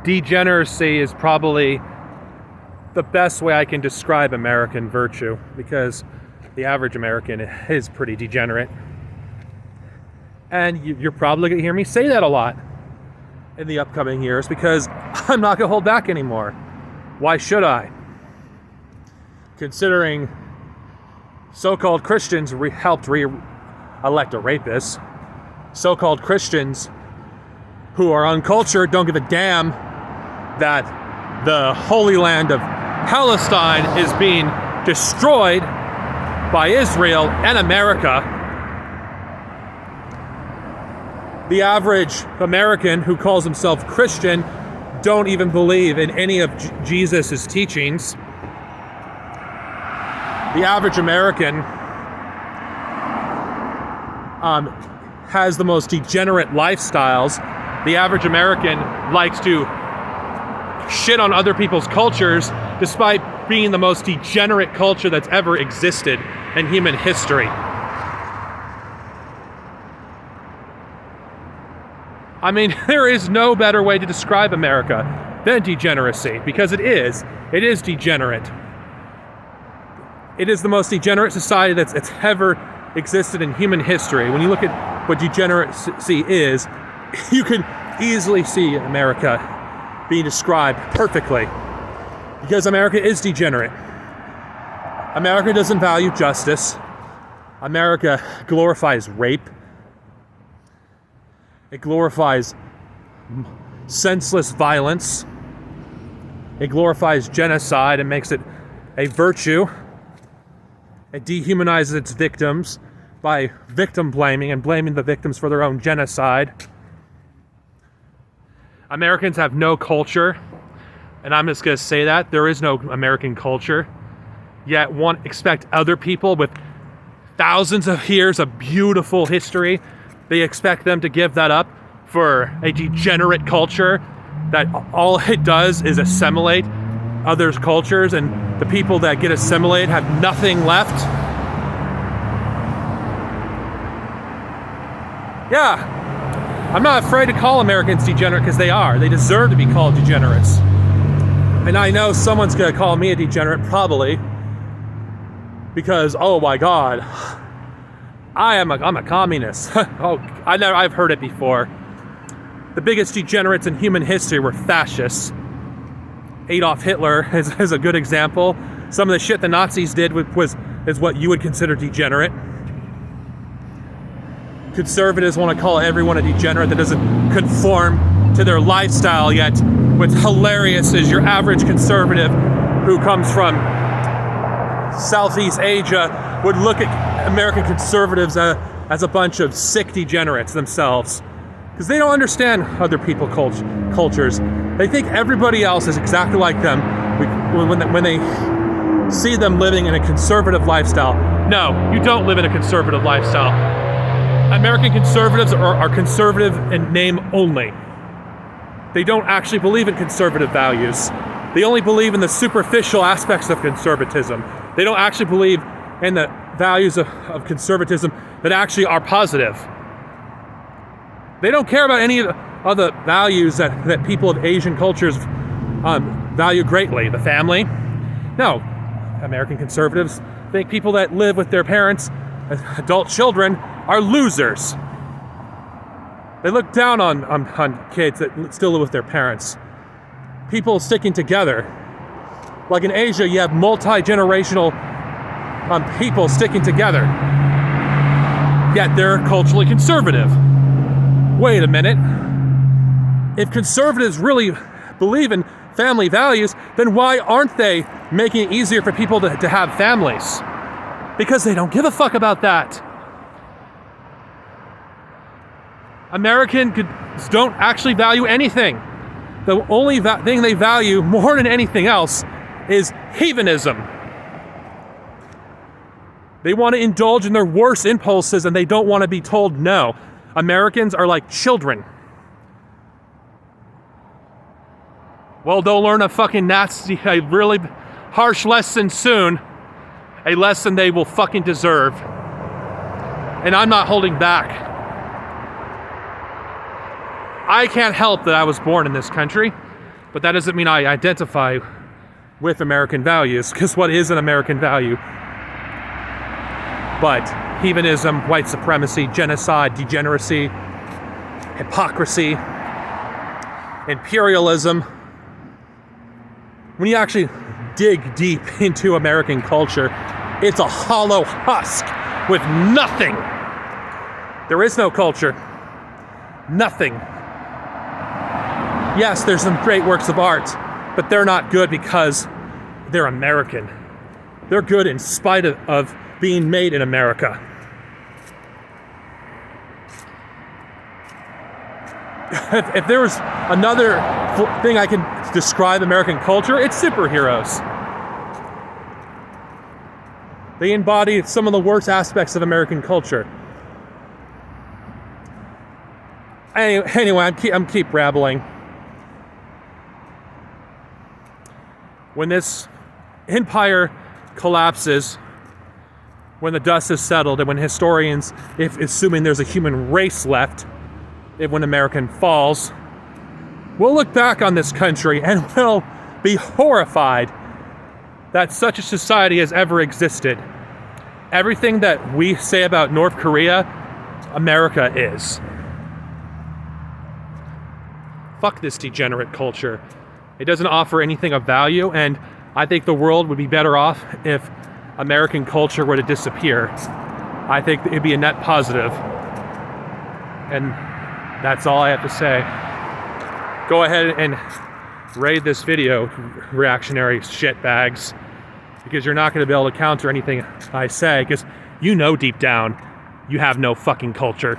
degeneracy is probably the best way I can describe American virtue, because the average American is pretty degenerate. And you're probably going to hear me say that a lot in the upcoming years, because I'm not going to hold back anymore. Why should I? Considering so-called Christians helped re-elect a rapist, so-called Christians who are uncultured don't give a damn that the Holy Land of Palestine is being destroyed by Israel and America. The average American who calls himself Christian don't even believe in any of Jesus' teachings. The average American has the most degenerate lifestyles. The average American likes to shit on other people's cultures despite being the most degenerate culture that's ever existed in human history. I mean, there is no better way to describe America than degeneracy, because it is degenerate. It is the most degenerate society that's ever existed in human history. When you look at what degeneracy is, you can easily see America being described perfectly, because America is degenerate. America doesn't value justice. America glorifies rape. It glorifies senseless violence. It glorifies genocide and makes it a virtue. It dehumanizes its victims by victim blaming and blaming the victims for their own genocide. Americans have no culture, and I'm just going to say that. There is no American culture. Yet expect other people with thousands of years of beautiful history, they expect them to give that up for a degenerate culture that all it does is assimilate others' cultures, and the people that get assimilated have nothing left. Yeah, I'm not afraid to call Americans degenerate, because they are. They deserve to be called degenerates. And I know someone's going to call me a degenerate, probably, because, oh my God, I'm a communist. Oh, I've heard it before. The biggest degenerates in human history were fascists. Adolf Hitler is a good example. Some of the shit the Nazis did is what you would consider degenerate. Conservatives want to call everyone a degenerate that doesn't conform to their lifestyle, yet what's hilarious is your average conservative who comes from Southeast Asia would look at American conservatives as a bunch of sick degenerates themselves, because they don't understand other people's cultures. They think everybody else is exactly like them when they see them living in a conservative lifestyle. No, you don't live in a conservative lifestyle. American conservatives are conservative in name only. They don't actually believe in conservative values. They only believe in the superficial aspects of conservatism. They don't actually believe in the values of conservatism that actually are positive. They don't care about any of the values that people of Asian cultures value greatly. The family. No, American conservatives think people that live with their parents, adult children, are losers. They look down on kids that still live with their parents. People sticking together. Like in Asia, you have multi-generational people sticking together. Yet they're culturally conservative. Wait a minute. If conservatives really believe in family values, then why aren't they making it easier for people to have families? Because they don't give a fuck about that. Americans don't actually value anything. The only thing they value more than anything else is heathenism. They want to indulge in their worst impulses, and they don't want to be told no. Americans are like children. Well, they'll learn a really harsh lesson soon. A lesson they will fucking deserve. And I'm not holding back. I can't help that I was born in this country. But that doesn't mean I identify with American values, because what is an American value? But heathenism, white supremacy, genocide, degeneracy, hypocrisy, imperialism. When you actually dig deep into American culture, it's a hollow husk with nothing. There is no culture. Nothing. Yes, there's some great works of art, but they're not good because they're American. They're good in spite of being made in America. If there was another thing I can describe American culture, it's superheroes. They embody some of the worst aspects of American culture. Anyway, I'm keep rambling. When this empire collapses, when the dust is settled, and when historians, if assuming there's a human race left, when American falls, we'll look back on this country and we'll be horrified that such a society has ever existed. Everything that we say about North Korea, America is. Fuck this degenerate culture. It doesn't offer anything of value, and I think the world would be better off if American culture were to disappear. I think it'd be a net positive. And that's all I have to say. Go ahead and rate this video, reactionary shitbags, because you're not going to be able to counter anything I say, because you know deep down you have no fucking culture.